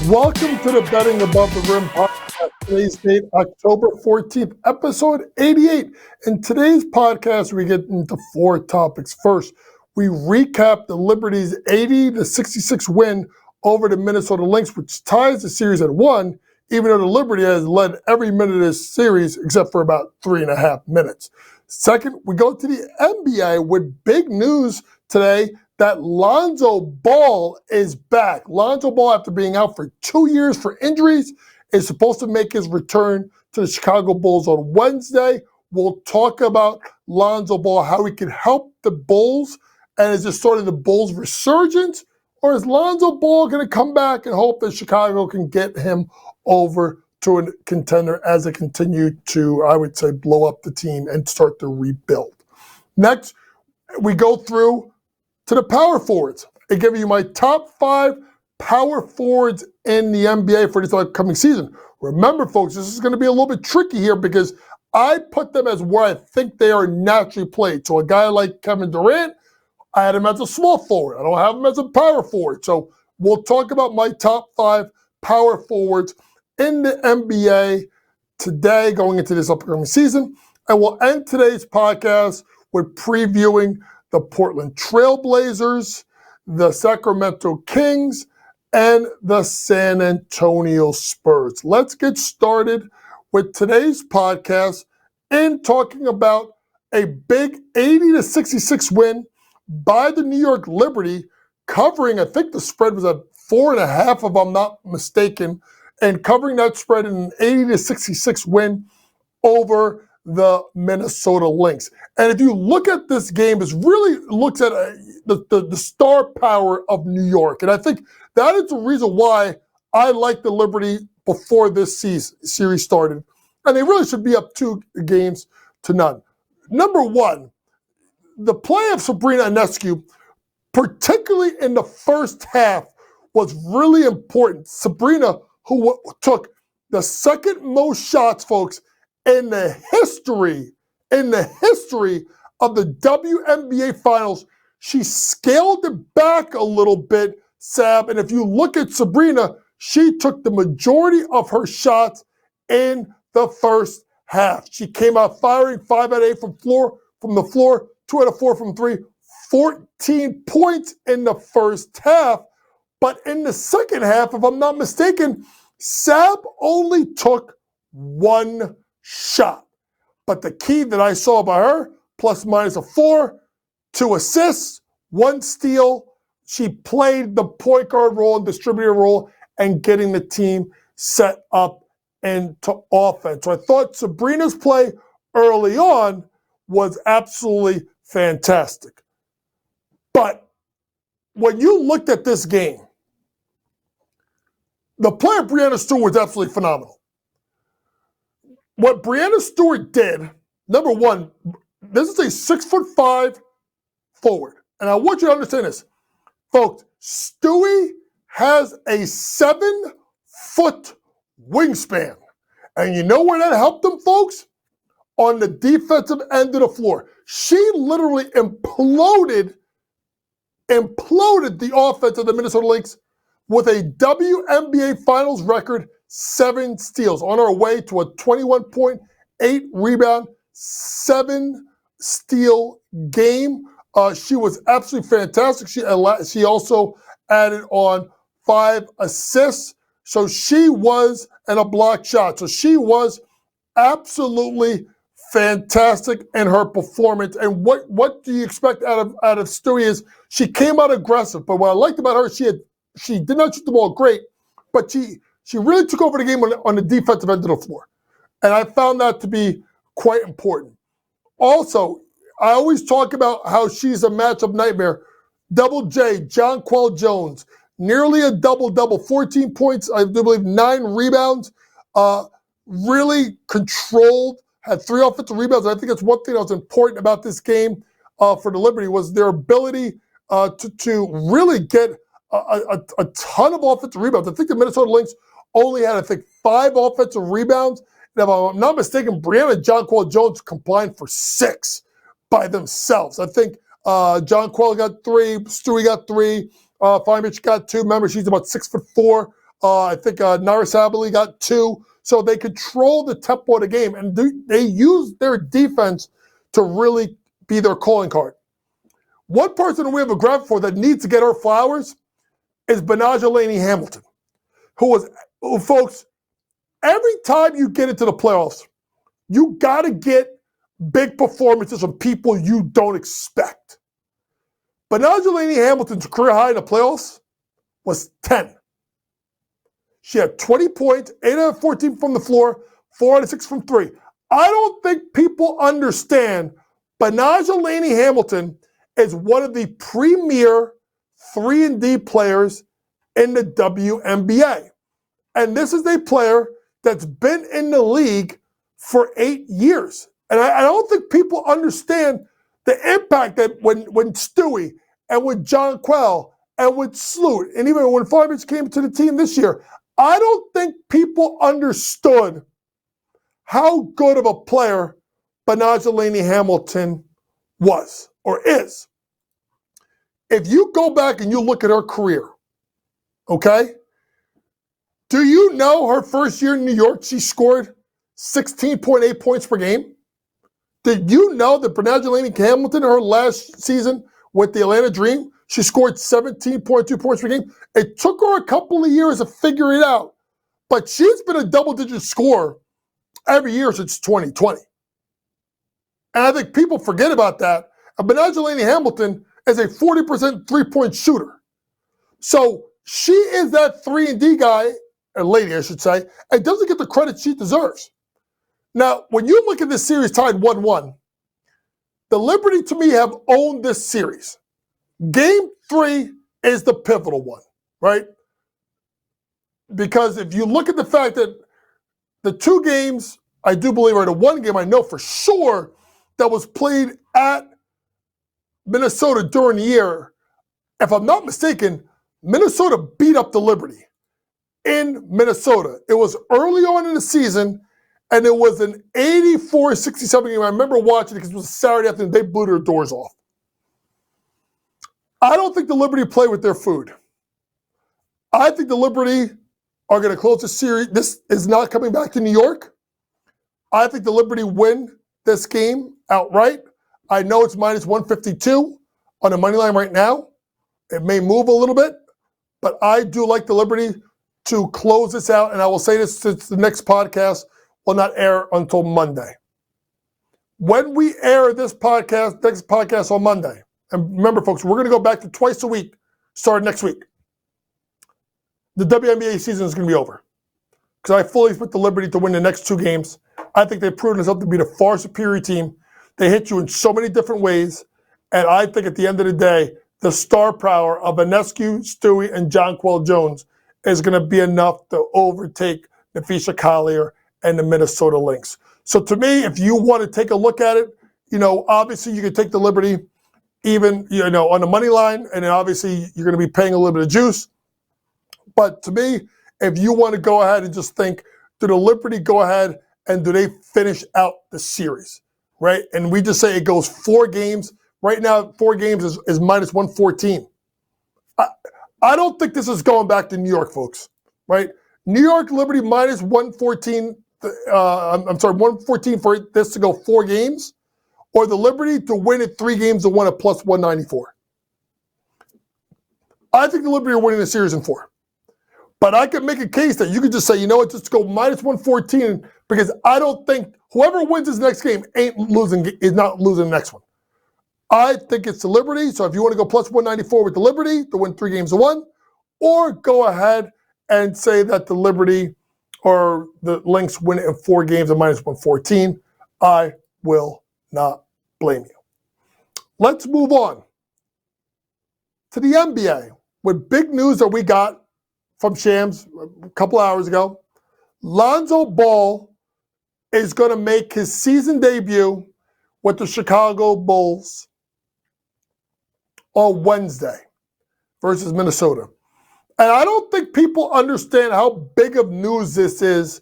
Welcome to the Betting Above the Rim podcast. Today's date, October 14th, episode 88. In today's podcast, we get into four topics. First, we recap the Liberty's 80-66 win over the Minnesota Lynx, which ties the series at 1, even though the Liberty has led every minute of this series except for about 3.5 minutes. Second, we go to the NBA with big news today that Lonzo Ball is back. Lonzo Ball, after being out for 2 years for injuries, is supposed to make his return to the Chicago Bulls on Wednesday. We'll talk about Lonzo Ball, how he can help the Bulls, and is this sort of the Bulls' resurgence, or is Lonzo Ball going to come back and hope that Chicago can get him over to a contender as they continue to, I would say, blow up the team and start to rebuild? Next, we go through to the power forwards. I give you my top 5 power forwards in the NBA for this upcoming season. Remember, folks, this is going to be a little bit tricky here because I put them as where I think they are naturally played. So a guy like Kevin Durant, I had him as a small forward. I don't have him as a power forward. So we'll talk about my top 5 power forwards in the NBA today going into this upcoming season. And we'll end today's podcast with previewing the Portland Trail Blazers, the Sacramento Kings, and the San Antonio Spurs. Let's get started with today's podcast in talking about a big 80-66 win by the New York Liberty, covering, I think the spread was at 4.5, if I'm not mistaken, and covering that spread in an 80-66 win over the Minnesota Lynx. And if you look at this game, it really looks at the star power of New York. And I think that is the reason why I like the Liberty before this series started. And they really should be up 2 games to none. Number one, the play of Sabrina Ionescu, particularly in the first half, was really important. Sabrina, who took the second most shots, folks, in the history of the WNBA Finals, she scaled it back a little bit, Sab. And if you look at Sabrina, she took the majority of her shots in the first half. She came out firing 5 out of 8 from the floor, 2 out of 4 from 3, 14 points in the first half. But in the second half, if I'm not mistaken, Sab only took 1 shot. But the key that I saw by her, plus minus a 4, 2 assists, 1 steal. She played the point guard role and distributor role and getting the team set up into offense. So I thought Sabrina's play early on was absolutely fantastic. But when you looked at this game, the play of Breanna Stewart was absolutely phenomenal. What Breanna Stewart did, number one, this is a 6'5" forward. And I want you to understand this. Folks, Stewie has a 7-foot wingspan. And you know where that helped him, folks? On the defensive end of the floor. She literally imploded the offense of the Minnesota Lynx with a WNBA Finals record, 7 steals, on our way to a 21.8 rebound, 7 steal game. She was absolutely fantastic. She also added on 5 assists. So she was, and a block shot. So she was absolutely fantastic in her performance. And what do you expect out of Stewie is she came out aggressive. But what I liked about her, she did not shoot the ball great, but she really took over the game on the defensive end of the floor. And I found that to be quite important. Also, I always talk about how she's a matchup nightmare. Double J, Jonquel Jones, nearly a double-double, 14 points, I do believe 9 rebounds, really controlled, had 3 offensive rebounds. And I think that's one thing that was important about this game for the Liberty was their ability to really get a ton of offensive rebounds. I think the Minnesota Lynx only had, 5 offensive rebounds. And if I'm not mistaken, Breanna and Jonquel Jones combined for 6 by themselves. I think Jonquel got 3, Stewie got 3, Feinrich got 2. Remember, she's about 6'4", I think Narasabali got 2. So they control the tempo of the game, and they use their defense to really be their calling card. One person we have a grab for that needs to get her flowers is Benajelani Hamilton, who, folks, every time you get into the playoffs, you got to get big performances from people you don't expect. Benajelani Hamilton's career high in the playoffs was 10. She had 20 points, 8 out of 14 from the floor, 4 out of 6 from 3. I don't think people understand Benajelani Hamilton is one of the premier 3-and-D players in the WNBA. And this is a player that's been in the league for 8 years. And I don't think people understand the impact that when Stewie and with John Quell and with Sloot, and even when Farbridge came to the team this year, I don't think people understood how good of a player Benajelani Hamilton was or is. If you go back and you look at her career, okay, do you know her first year in New York, she scored 16.8 points per game? Did you know that Benajelani Hamilton, her last season with the Atlanta Dream, she scored 17.2 points per game? It took her a couple of years to figure it out, but she's been a double-digit scorer every year since 2020. And I think people forget about that. And Benajelani Hamilton is a 40% three-point shooter. So she is that 3-and-D guy, or lady, I should say, and doesn't get the credit she deserves. Now, when you look at this series tied 1-1, the Liberty, to me, have owned this series. Game 3 is the pivotal one, right? Because if you look at the fact that the 2 games, I do believe, are the 1 game I know for sure that was played at Minnesota during the year, if I'm not mistaken, Minnesota beat up the Liberty in Minnesota. It was early on in the season, and it was an 84-67 game. I remember watching it because it was a Saturday afternoon. They blew their doors off. I don't think the Liberty play with their food. I think the Liberty are going to close the series. This is not coming back to New York. I think the Liberty win this game outright. I know it's minus 152 on the money line right now. It may move a little bit, but I do like the Liberty to close this out, and I will say this since the next podcast will not air until Monday. When we air this podcast, next podcast on Monday, and remember, folks, we're going to go back to twice a week starting next week. The WNBA season is going to be over because I fully expect the Liberty to win the next 2 games. I think they've proven themselves to be the far superior team. They hit you in so many different ways, and I think at the end of the day, the star power of Ionescu, Stewie, and Jonquel Jones is going to be enough to overtake Napheesa Collier and the Minnesota Lynx. So to me, if you want to take a look at it, obviously you can take the Liberty even, on the money line, and then obviously you're going to be paying a little bit of juice. But to me, if you want to go ahead and just think, do the Liberty go ahead and do they finish out the series, right? And we just say it goes 4 games. Right now, 4 games is minus 114. I don't think this is going back to New York, folks, right? New York Liberty minus 114, 114 for this to go 4 games, or the Liberty to win it 3 games to win at plus 194. I think the Liberty are winning the series in 4. But I could make a case that you could just say, you know what, just go minus 114 because I don't think whoever wins this next game is not losing the next one. I think it's the Liberty. So if you want to go plus 194 with the Liberty to win 3 games to 1, or go ahead and say that the Liberty or the Lynx win it in 4 games at minus 114, I will not blame you. Let's move on to the NBA with big news that we got from Shams a couple hours ago. Lonzo Ball is going to make his season debut with the Chicago Bulls on Wednesday versus Minnesota. And I don't think people understand how big of news this is.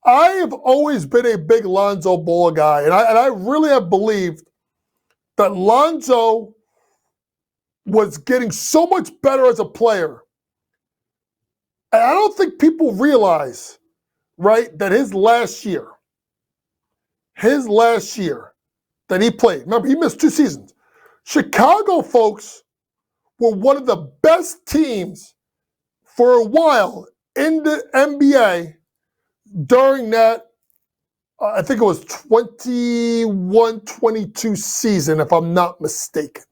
I have always been a big Lonzo Ball guy, and I really have believed that Lonzo was getting so much better as a player And I don't think people realize, right, that his last year that he played, remember, he missed 2 seasons. Chicago, folks, were one of the best teams for a while in the NBA during that, I think it was 21-22 season, if I'm not mistaken.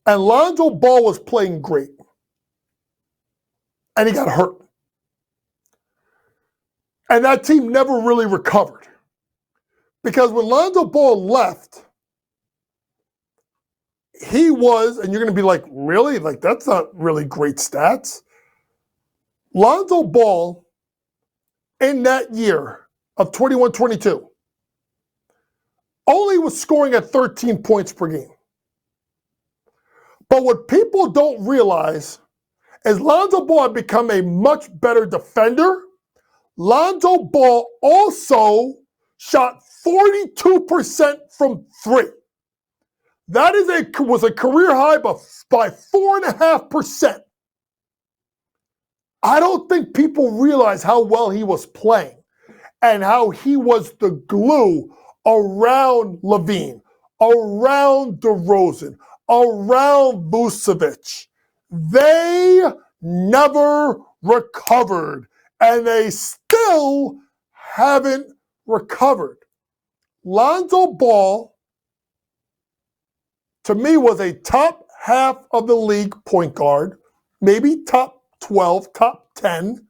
And Lonzo Ball was playing great. And he got hurt. And that team never really recovered. Because when Lonzo Ball left, he was, and you're going to be like, really? Like, that's not really great stats. Lonzo Ball, in that year of 21-22, only was scoring at 13 points per game. But what people don't realize is Lonzo Ball had become a much better defender. Lonzo Ball also shot 42% from 3. That was a career high by 4.5%. I don't think people realize how well he was playing and how he was the glue around Levine, around DeRozan, around Vucevic. They never recovered, and they still haven't recovered. Lonzo Ball, to me, was a top half of the league point guard, maybe top 12, top 10,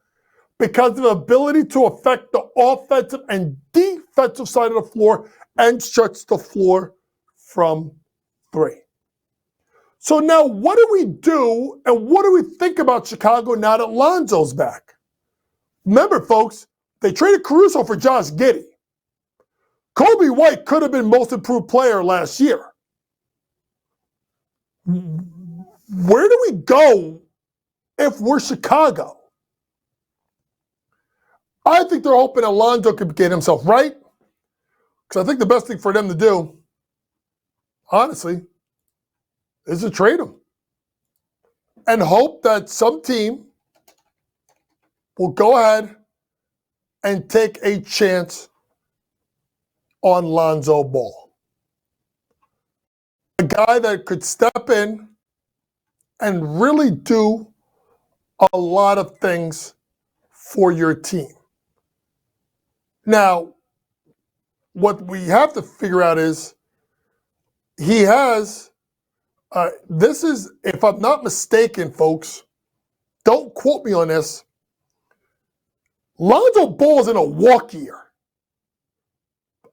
because of the ability to affect the offensive and defensive side of the floor and stretch the floor from 3. So now what do we do and what do we think about Chicago now that Lonzo's back? Remember, folks, they traded Caruso for Josh Giddey. Kobe White could have been most improved player last year. Where do we go if we're Chicago? I think they're hoping Lonzo could get himself right, because I think the best thing for them to do, honestly, is to trade him and hope that some team will go ahead and take a chance on Lonzo Ball. A guy that could step in and really do a lot of things for your team. Now, what we have to figure out is he has, this is, if I'm not mistaken, folks, don't quote me on this, Lonzo Ball is in a walk year.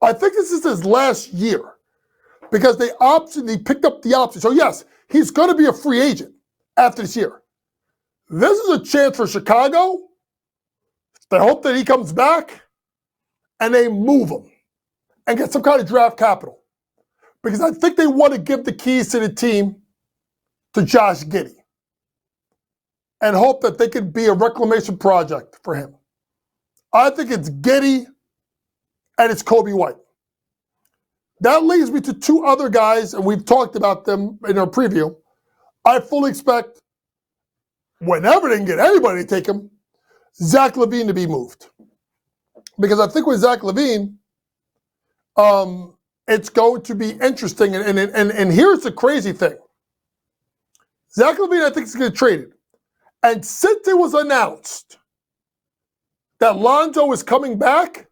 I think this is his last year because he picked up the option. So yes, he's going to be a free agent after this year. This is a chance for Chicago. They hope that he comes back and they move him and get some kind of draft capital. Because I think they want to give the keys to the team to Josh Giddey and hope that they could be a reclamation project for him. I think it's Giddey and it's Kobe White. That leads me to 2 other guys, and we've talked about them in our preview. I fully expect, whenever they can get anybody to take him, Zach LaVine to be moved. Because I think with Zach LaVine, it's going to be interesting. And here's the crazy thing. Zach LaVine, I think, is going to get traded. And since it was announced that Lonzo is coming back,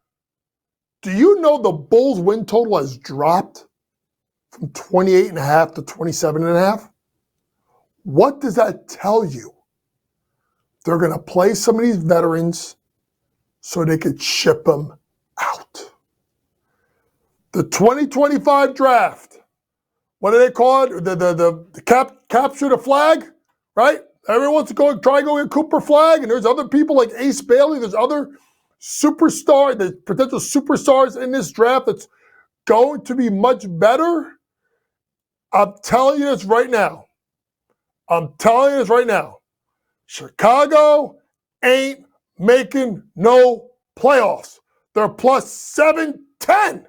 do you know the Bulls' win total has dropped from 28.5 to 27.5? What does that tell you? They're going to play some of these veterans so they could ship them out. The 2025 draft, what do they call it? The capture the flag, right? Everyone wants to try and go get Cooper Flag, and there's other people like Ace Bailey. There's other there's potential superstars in this draft that's going to be much better. I'm telling you this right now. Chicago ain't making no playoffs. They're plus 710.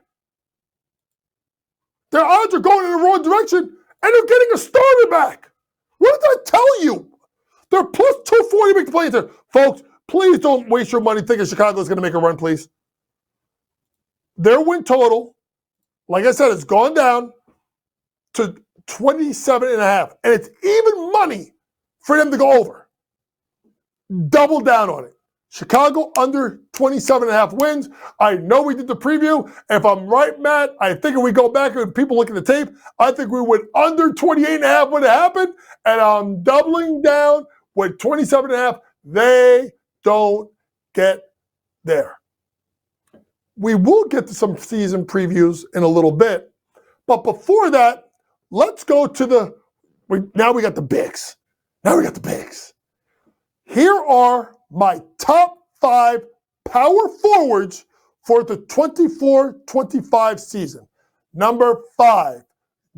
Their odds are going in the wrong direction, and they're getting a starter back. What did I tell you? They're plus 240 make the play-in there. Folks, please don't waste your money thinking Chicago's going to make a run, please. Their win total, like I said, has gone down to 27.5. And it's even money for them to go over. Double down on it. Chicago under 27.5 wins. I know we did the preview. If I'm right, Matt, I think if we go back and people look at the tape, I think we went under 28.5 when it happened. And I'm doubling down with 27.5. They don't get there. We will get to some season previews in a little bit. But before that, let's go to now we got the bigs. Now we got the bigs. Here are my top 5 power forwards for the 24-25 season. Number 5,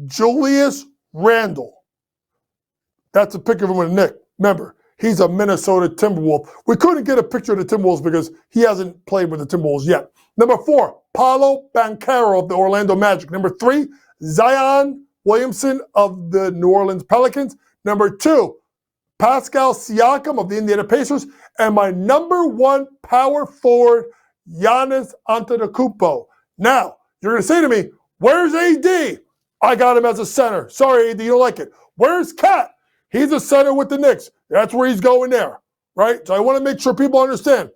Julius Randle. That's a picture of him with Nick. Remember, he's a Minnesota Timberwolf. We couldn't get a picture of the Timberwolves because he hasn't played with the Timberwolves yet. Number 4, Paolo Banchero of the Orlando Magic. Number 3, Zion Williamson of the New Orleans Pelicans. Number 2, Pascal Siakam of the Indiana Pacers. And my number 1 power forward, Giannis Antetokounmpo. Now, you're going to say to me, where's AD? I got him as a center. Sorry, AD, you don't like it. Where's Cat? He's a center with the Knicks. That's where he's going there, right? So I want to make sure people understand.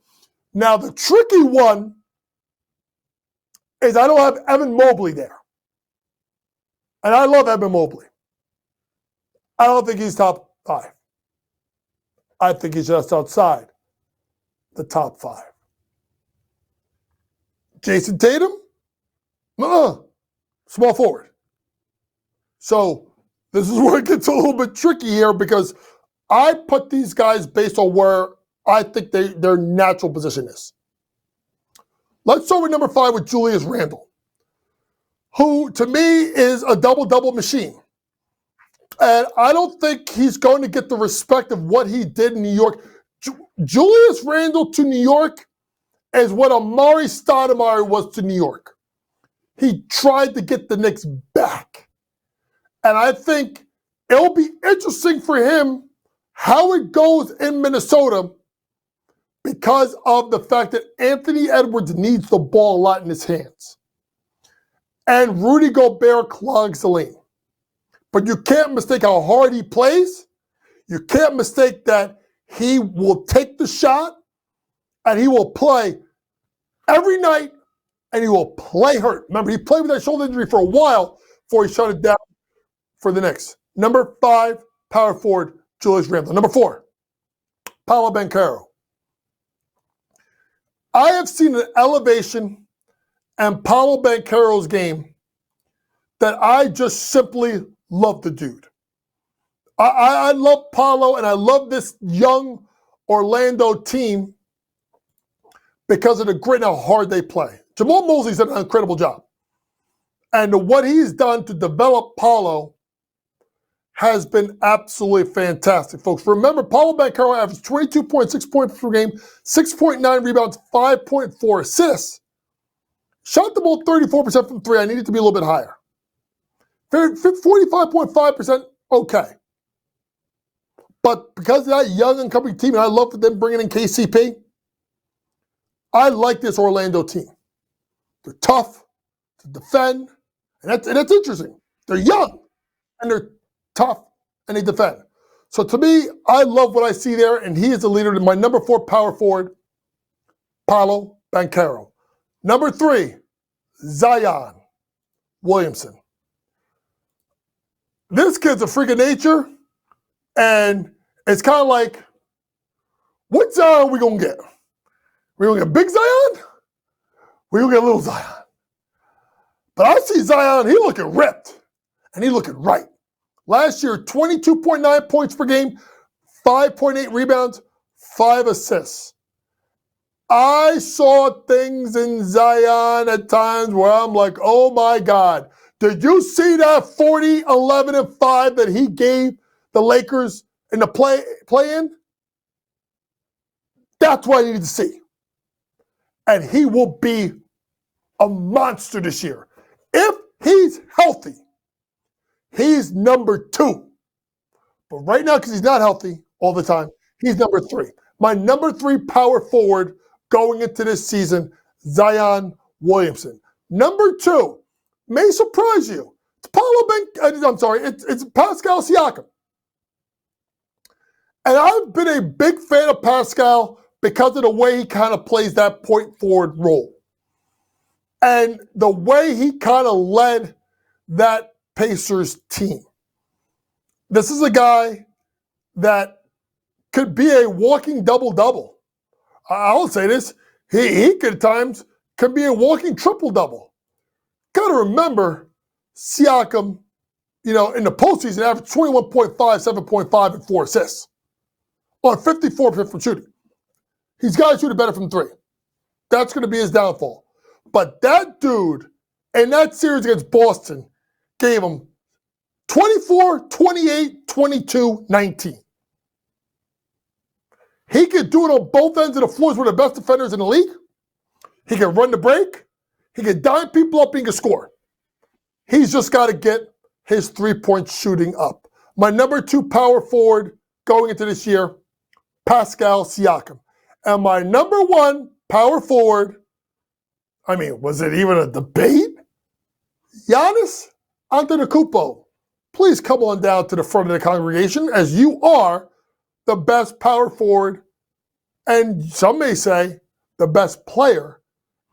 Now, the tricky one is I don't have Evan Mobley there. And I love Evan Mobley. I don't think he's top 5. I think he's just outside the top 5. Jason Tatum? Small forward. So this is where it gets a little bit tricky here because I put these guys based on where I think their natural position is. Let's start with number 5 with Julius Randle, who to me is a double-double machine. And I don't think he's going to get the respect of what he did in New York. Julius Randle to New York is what Amari Stoudemire was to New York. He tried to get the Knicks back. And I think it'll be interesting for him how it goes in Minnesota because of the fact that Anthony Edwards needs the ball a lot in his hands. And Rudy Gobert clogs the lane. But you can't mistake how hard he plays. You can't mistake that he will take the shot and he will play every night and he will play hurt. Remember, he played with that shoulder injury for a while before he shut it down for the Knicks. Number 5, power forward, Julius Randle. Number 4, Paolo Banchero. I have seen an elevation in Paolo Banchero's game that I just simply love the dude. I love Paolo and I love this young Orlando team because of the grit and how hard they play. Jamal Mosley's done an incredible job. And what he's done to develop Paolo has been absolutely fantastic, folks. Remember, Paolo Banchero averaged 22.6 points per game, 6.9 rebounds, 5.4 assists. Shot the ball 34% from 3. I need it to be a little bit higher. 45.5%, okay. But because of that young and coming team, and I love them bringing in KCP, I like this Orlando team. They're tough to defend, and that's interesting. They're young, and they're tough, and they defend. So to me, I love what I see there, and he is the leader. My number 4 power forward, Paolo Banchero. Number 3, Zion Williamson. This kid's a freak of nature, and it's kind of like, what Zion are we going to get? We going to get big Zion? We going to get little Zion? But I see Zion, he looking ripped, and he looking right. Last year, 22.9 points per game, 5.8 rebounds, 5 assists. I saw things in Zion at times where I'm like, oh my God. Did you see that 40, 11, and 5 that he gave the Lakers in the play-in? That's what I needed to see. And he will be a monster this year. If he's healthy, he's number 2. But right now, because he's not healthy, all the time. He's number 3. My number 3 power forward going into this season, Zion Williamson. Number 2, may surprise you. It's Pascal Siakam. And I've been a big fan of Pascal because of the way he kind of plays that point forward role. And the way he kind of led that Pacers team. This is a guy that could be a walking double-double. I'll say this, he could at times could be a walking triple-double. Got to remember, Siakam, in the postseason, averaged 21.5, 7.5, and 4 assists on 54% from shooting. He's got to shoot it better from 3. That's going to be his downfall. But that dude, in that series against Boston, gave him 24, 28, 22, 19. He could do it on both ends of the floors with the best defenders in the league. He can run the break. He can dime people up. He can score. He's just got to get his three-point shooting up. My number 2 power forward going into this year, Pascal Siakam. And my number 1 power forward, was it even a debate? Giannis Antetokounmpo. Please come on down to the front of the congregation, as you are the best power forward, and some may say the best player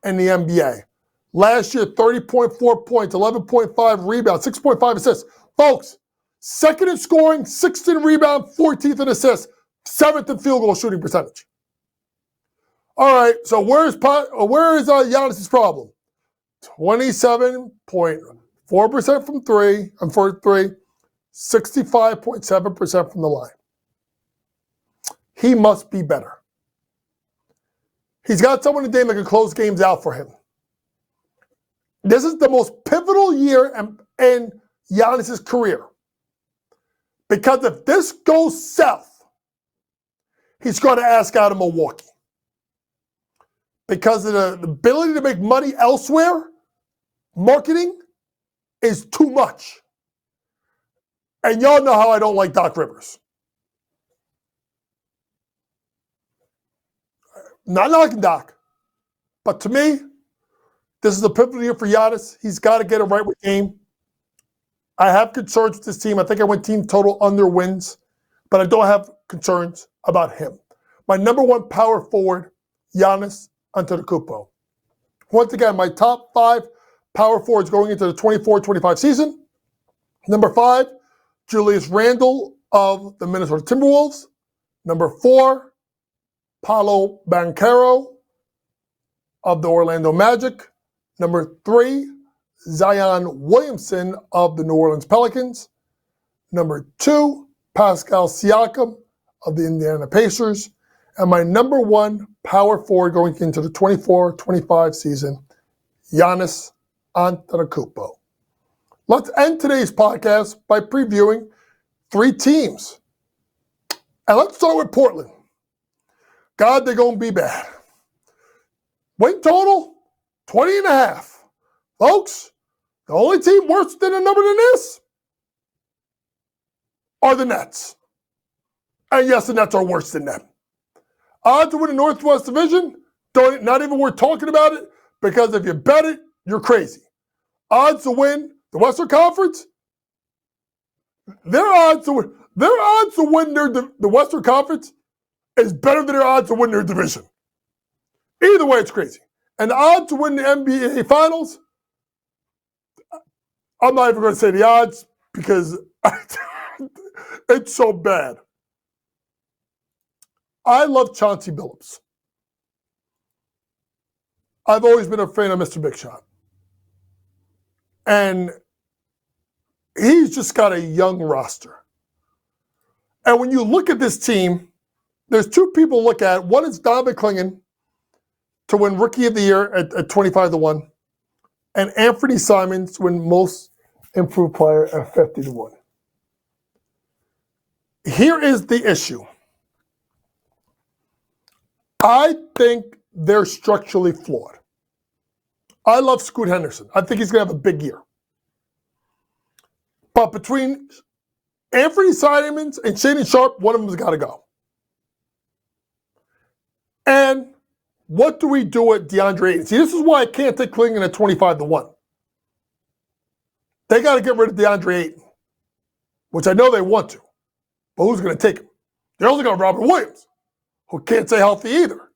in the NBA. Last year, 30.4 points, 11.5 rebounds, 6.5 assists. Folks, 2nd in scoring, 6th in rebound, 14th in assists, 7th in field goal shooting percentage. All right, so where is Giannis's problem? 27.4% from 3, 65.7% from the line. He must be better. He's got someone in the game that can close games out for him. This is the most pivotal year in Giannis's career. Because if this goes south, he's going to ask out of Milwaukee. Because of the ability to make money elsewhere, marketing is too much. And y'all know how I don't like Doc Rivers. Not knocking Doc, but to me, this is a pivotal year for Giannis. He's got to get it right with game. I have concerns with this team. I think I went team total under wins, but I don't have concerns about him. My number 1 power forward, Giannis Antetokounmpo. Once again, my top 5 power forwards going into the 24-25 season. Number 5, Julius Randle of the Minnesota Timberwolves. Number 4, Paolo Banchero of the Orlando Magic. Number 3, Zion Williamson of the New Orleans Pelicans. Number 2, Pascal Siakam of the Indiana Pacers. And my number 1 power forward going into the 24-25 season, Giannis Antetokounmpo. Let's end today's podcast by previewing 3 teams. And let's start with Portland. God, they're going to be bad. Win total, 20.5. Folks, the only team worse than a number than this are the Nets. And yes, the Nets are worse than them. Odds to win the Northwest Division, not even worth talking about it, because if you bet it, you're crazy. Odds to win the Western Conference, their odds to win the Western Conference is better than their odds to win their division. Either way, it's crazy. And the odds to win the NBA Finals, I'm not even going to say the odds because it's so bad. I love Chauncey Billups. I've always been a fan of Mr. Big Shot. And he's just got a young roster. And when you look at this team, there's 2 people to look at. One is Donovan Clingan to win Rookie of the Year at 25-1. And Anthony Simons to win Most Improved Player at 50-1. Here is the issue. I think they're structurally flawed. I love Scoot Henderson. I think he's going to have a big year. But between Anthony Simons and Shaedon Sharpe, one of them's got to go. And what do we do at DeAndre Ayton? See, this is why I can't take Cleveland at 25-1. They got to get rid of DeAndre Ayton, which I know they want to. But who's going to take him? They're also got Robert Williams, who can't stay healthy either.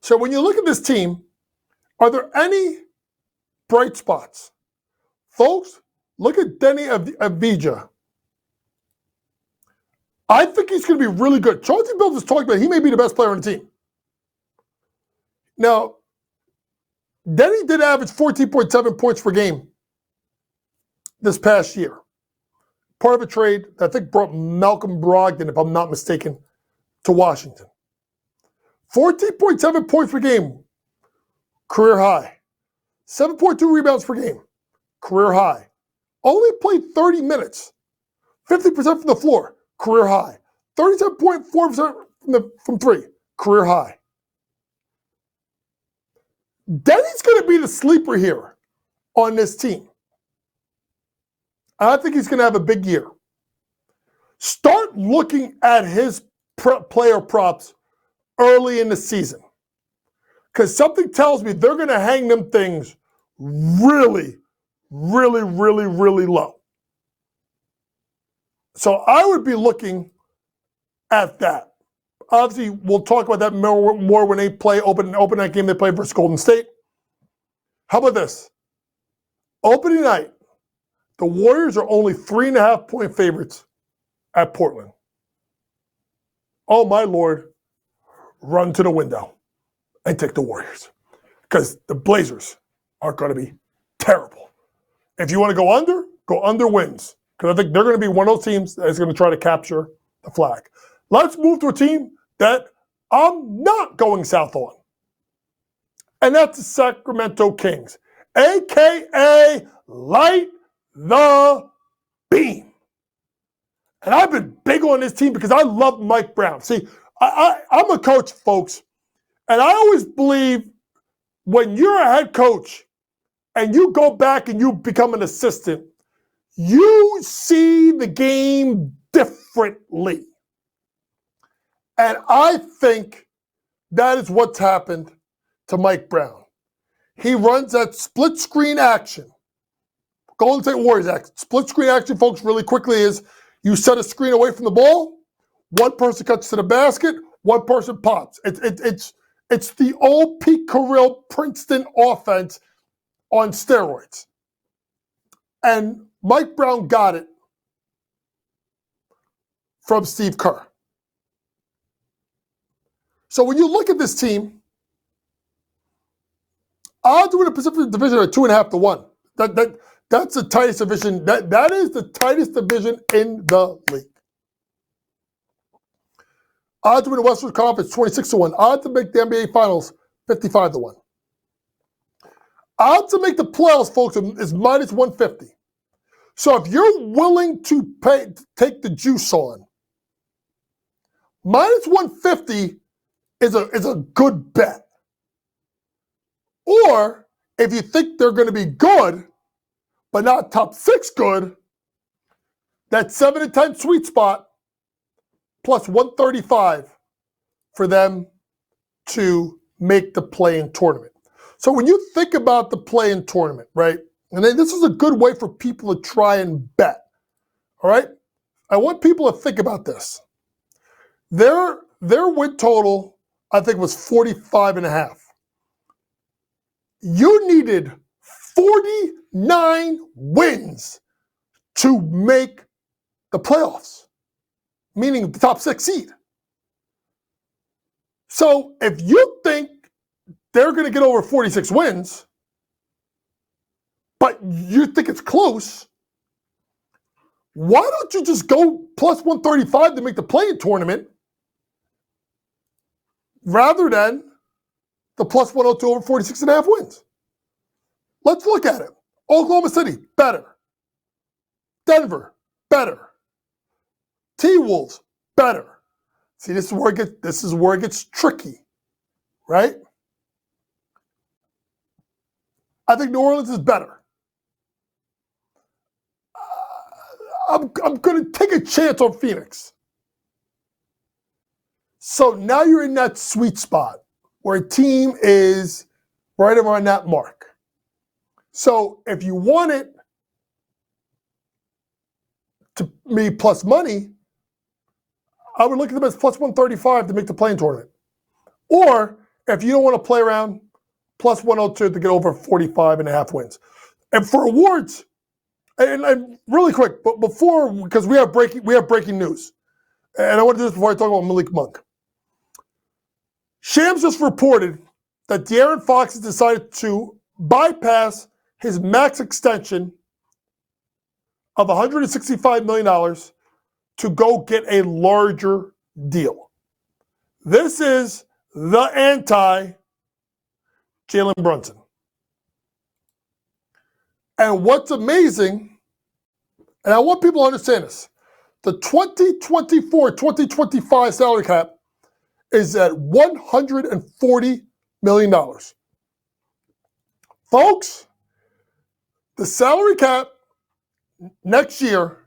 So when you look at this team, are there any bright spots? Folks, look at Denny Avdija. I think he's going to be really good. Chauncey Billups has talked about he may be the best player on the team. Now, Denny did average 14.7 points per game this past year. Part of a trade that I think brought Malcolm Brogdon, if I'm not mistaken, to Washington. 14.7 points per game, career high. 7.2 rebounds per game, career high. Only played 30 minutes, 50% from the floor, career high. 37.4% from three, career high. Denny's going to be the sleeper here on this team. I think he's going to have a big year. Start looking at his player props early in the season. Because something tells me they're going to hang them things really, really, really, really low. So I would be looking at that. Obviously, we'll talk about that more when they play open night game they play versus Golden State. How about this? Opening night, the Warriors are only 3.5-point favorites at Portland. Oh, my Lord. Run to the window and take the Warriors. Because the Blazers are going to be terrible. If you want to go under wins. Because I think they're going to be one of those teams that is going to try to capture the flag. Let's move to a team that I'm not going south on. And that's the Sacramento Kings. A.K.A. Light the Beam. And I've been big on this team because I love Mike Brown. See, I'm a coach, folks, and I always believe when you're a head coach and you go back and you become an assistant, you see the game differently. And I think that is what's happened to Mike Brown. He runs that split screen action. Golden State Warriors action. Split screen action, folks, really quickly is you set a screen away from the ball, one person cuts to the basket, one person pops. It's the old Pete Carrill Princeton offense on steroids. And Mike Brown got it from Steve Kerr. So when you look at this team, odds to win the Pacific Division are 2.5-1. That's the tightest division. That is the tightest division in the league. Odds to win the Western Conference 26-1. Odds to make the NBA Finals 55-1. Odds to make the playoffs, folks, is minus 150. So if you're willing to take the juice on, minus 150 is a good bet. Or if you think they're going to be good, but not top 6 good, that 7-10 sweet spot plus 135 for them to make the play-in tournament. So when you think about the play-in tournament, right, and then this is a good way for people to try and bet, all right? I want people to think about this. Their win total, I think, was 45.5. You needed 49 wins to make the playoffs, meaning the top 6 seed. So if you think they're going to get over 46 wins, but you think it's close, why don't you just go plus 135 to make the play-in tournament rather than the plus 102 over 46.5 wins? Let's look at it. Oklahoma City, better. Denver, better. T-Wolves, better. See, this is where it gets tricky, right? I think New Orleans is better. I'm going to take a chance on Phoenix. So now you're in that sweet spot where a team is right around that mark. So if you want it to be plus money, I would look at them as plus 135 to make the play-in tournament. Or if you don't want to play around, plus 102 to get over 45 and a half wins. And for awards, and really quick, but before, because we have breaking news, and I want to do this before I talk about Malik Monk. Shams just reported that De'Aaron Fox has decided to bypass his max extension of $165 million to go get a larger deal. This is the anti-Jalen Brunson. And what's amazing, and I want people to understand this, the 2024-2025 salary cap is at $140 million. Folks, the salary cap next year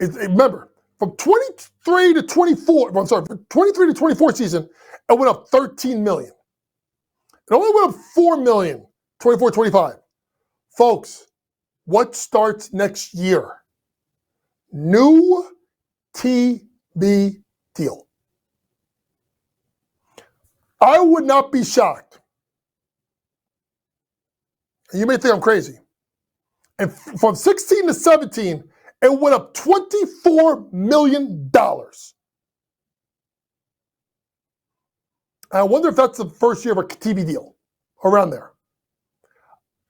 is, remember, from 23 to 24, I'm sorry, from 23 to 24 season, it went up $13 million. It only went up $4 million, 24-25. Folks, what starts next year? New TV deal. I would not be shocked. And you may think I'm crazy. And from 16 to 17, it went up $24 million. I wonder if that's the first year of a TV deal, around there.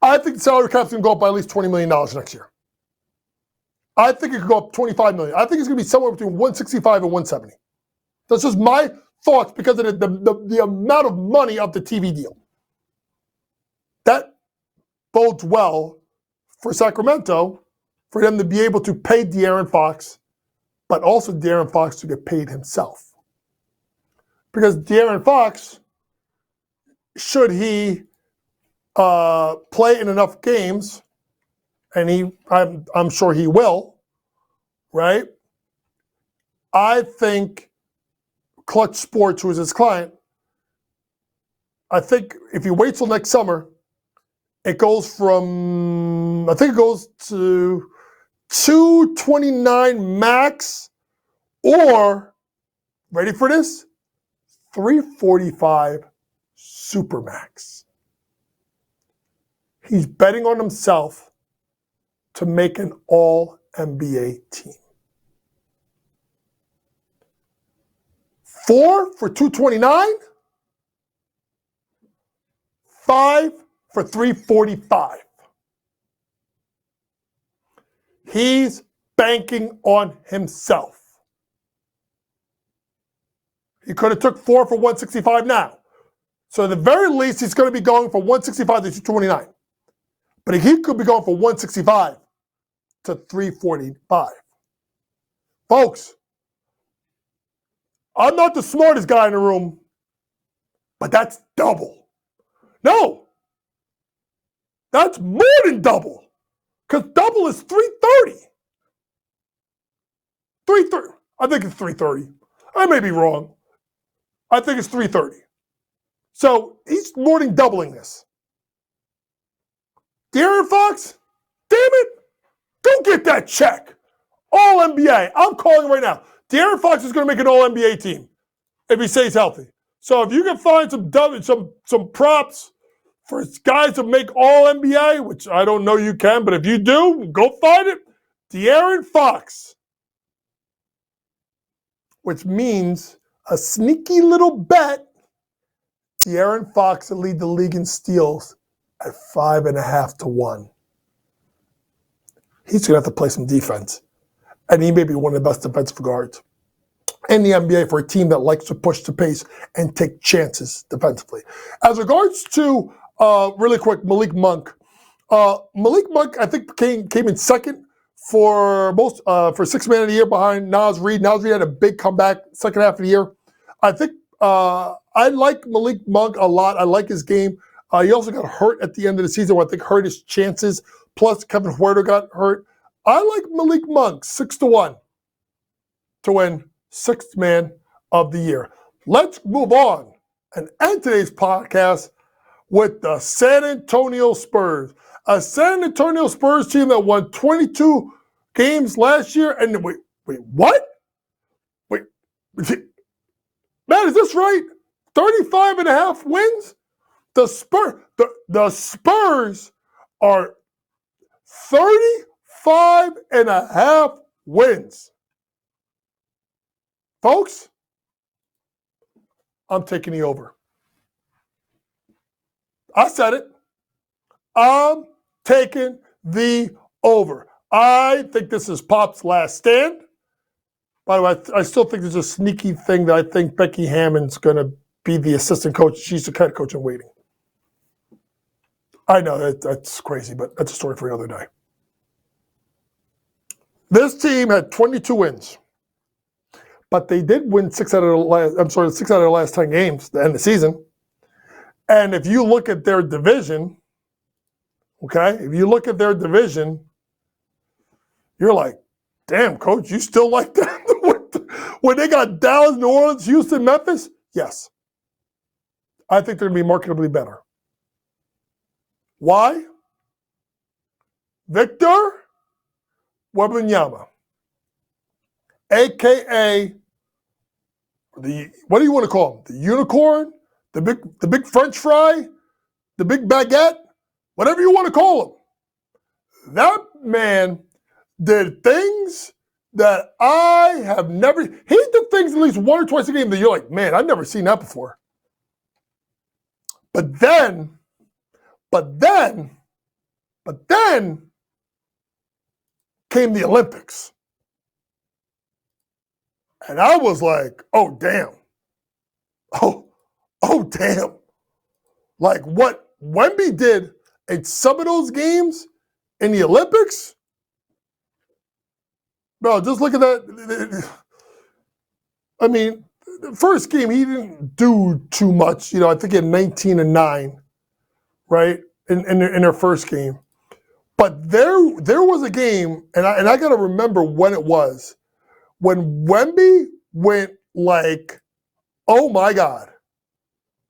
I think the salary cap's going to go up by at least $20 million next year. I think it could go up $25 million. I think it's going to be somewhere between 165 and 170. That's just my thoughts because of the amount of money of the TV deal. That bodes well for Sacramento, for them to be able to pay De'Aaron Fox, but also De'Aaron Fox to get paid himself. Because De'Aaron Fox, should he play in enough games, and I'm sure he will, right? I think Clutch Sports, who is his client, I think if he waits till next summer, it goes from, I think it goes to 229 max, or, ready for this, 345 supermax. He's betting on himself to make an all-NBA team. 4 for 229, 5 for 345. He's banking on himself. He could have took 4 for 165 now. So at the very least, he's going to be going from 165 to 229. But he could be going from 165 to 345. Folks, I'm not the smartest guy in the room, but that's double. No, that's more than double. Because double is 330. 330. I think it's 330. I may be wrong. I think it's 330. So he's more than doubling this. De'Aaron Fox, damn it, go get that check. All NBA. I'm calling right now. De'Aaron Fox is going to make an all NBA team if he stays healthy. So if you can find some props for guys to make all NBA, which I don't know you can, but if you do, go find it. De'Aaron Fox, which means a sneaky little bet. De'Aaron Fox will lead the league in steals at 5.5 to 1. He's going to have to play some defense. And he may be one of the best defensive guards in the NBA for a team that likes to push the pace and take chances defensively. As regards to, really quick, Malik Monk. Malik Monk, I think, came in second for sixth man of the year behind Naz Reid. Naz Reid had a big comeback second half of the year. I think I like Malik Monk a lot. I like his game. He also got hurt at the end of the season, where I think hurt his chances. Plus, Kevin Huerter got hurt. I like Malik Monk 6-1 to win Sixth Man of the Year. Let's move on and end today's podcast with the San Antonio Spurs. A San Antonio Spurs team that won 22 games last year. And wait, what? Wait, man, is this right? 35 and a half wins? The Spurs are 35 and a half wins. Folks, I'm taking the over. I said it. I'm taking the over. I think this is Pop's last stand. By the way, I still think there's a sneaky thing that I think Becky Hammon's going to be the assistant coach. She's the head coach in waiting. I know that's crazy, but that's a story for another day. This team had 22 wins, but they did win 6 out of the last 10 games to end the season. And if you look at their division, okay, you're like, damn, coach, you still like that? When they got Dallas, New Orleans, Houston, Memphis? Yes. I think they're going to be markedly better. Why? Victor Wembenyama, a.k.a. what do you want to call him? The unicorn? The big French fry? The big baguette? Whatever you want to call him. That man did things that I have never... He did things at least one or twice a game that you're like, man, I've never seen that before. But then came the Olympics. And I was like, oh, damn. Oh, damn. Like what Wemby did in some of those games in the Olympics? Bro, just look at that. I mean, the first game, he didn't do too much. I think he had 19 and 9, right, in their first game. But there was a game, and I got to remember when it was, when Wemby went like, oh my God.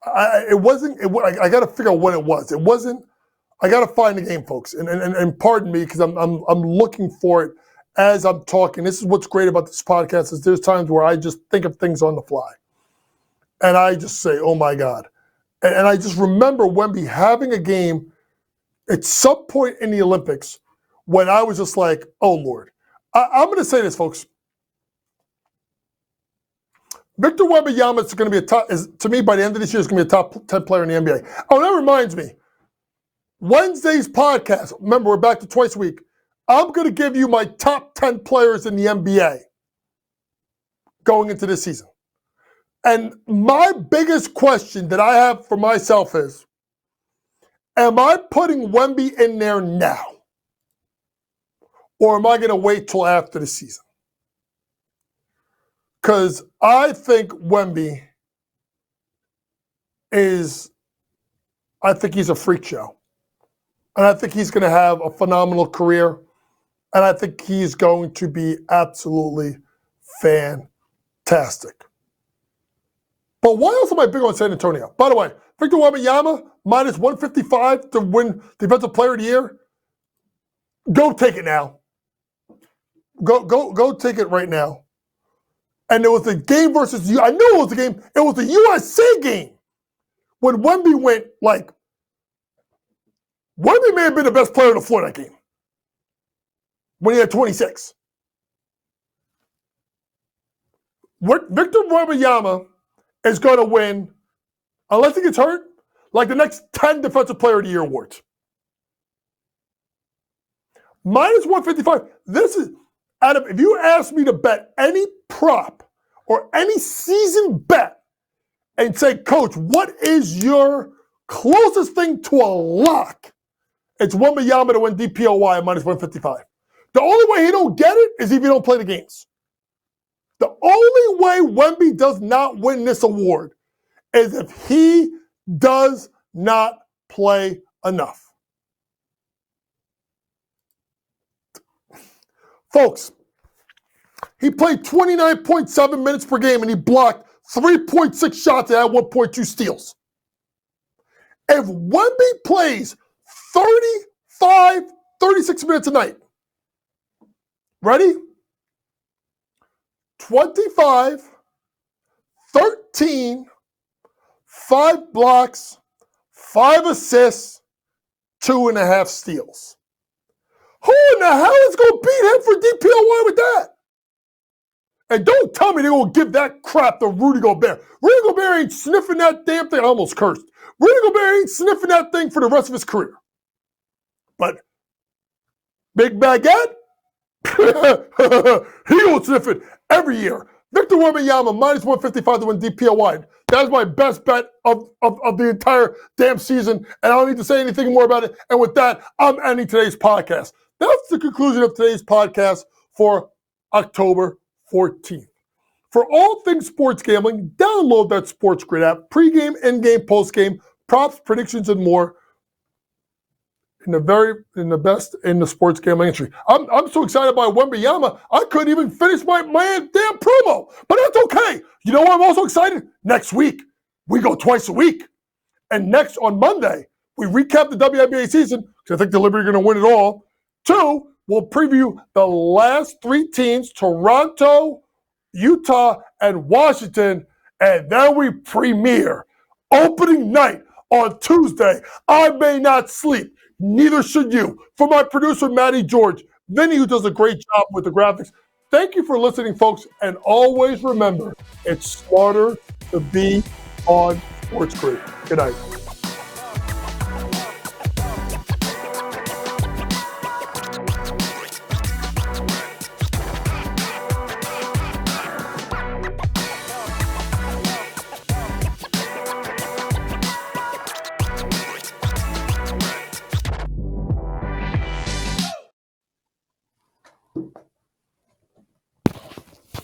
I got to figure out when it was. It wasn't. I got to find the game, folks, and pardon me because I'm looking for it as I'm talking. This is what's great about this podcast is there's times where I just think of things on the fly, and I just say, oh my God, and I just remember Wemby having a game at some point in the Olympics when I was just like, oh Lord. I'm going to say this, folks. Victor Wembenyama is going to be to me, by the end of this year, is going to be a top 10 player in the NBA. Oh, that reminds me. Wednesday's podcast, remember, we're back to twice a week. I'm going to give you my top 10 players in the NBA going into this season. And my biggest question that I have for myself is, am I putting Wemby in there now? Or am I going to wait till after the season? Because I think Wemby he's a freak show. And I think he's going to have a phenomenal career. And I think he's going to be absolutely fantastic. But why else am I big on San Antonio? By the way, Victor Wembenyama, minus 155 to win Defensive Player of the Year. Go take it now. Go take it right now. And there was a game versus I knew it was a game. It was the USC game when Wemby went like. Wemby may have been the best player on the floor that game when he had 26. Victor Wembenyama is going to win, unless he gets hurt, like the next 10 Defensive Player of the Year awards. Minus 155. This is, Adam, if you ask me to bet any prop or any season bet and say, Coach, what is your closest thing to a lock? It's Wembenyama to win DPOY at minus 155. The only way he don't get it is if he don't play the games. The only way Wemby does not win this award is if he does not play enough. Folks, he played 29.7 minutes per game and he blocked 3.6 shots and had 1.2 steals. If Wemby plays 36 minutes a night, ready? 25, 13, 5 blocks, 5 assists, 2.5 steals. Who in the hell is going to beat him for DPOY with that? And don't tell me they're going to give that crap to Rudy Gobert. Rudy Gobert ain't sniffing that damn thing. I almost cursed. Rudy Gobert ain't sniffing that thing for the rest of his career. But Big Baguette, he will sniff it every year. Victor Wembenyama, minus 155 to win DPOY. That's my best bet of the entire damn season, and I don't need to say anything more about it. And with that, I'm ending today's podcast. That's the conclusion of today's podcast for October 14th. For all things sports gambling, download that Sports Grid app, pregame, endgame, postgame, props, predictions, and more. In the best in the sports gambling industry. I'm so excited by Wembenyama, I couldn't even finish my damn promo. But that's okay. You know what I'm also excited? Next week, we go twice a week. And next on Monday, we recap the WNBA season, because I think the Liberty are going to win it all. 2, we'll preview the last 3 teams, Toronto, Utah, and Washington. And then we premiere opening night on Tuesday. I may not sleep. Neither should you. For my producer, Matty George, Vinny, who does a great job with the graphics, thank you for listening, folks. And always remember, it's smarter to be on Sports Grid. Good night.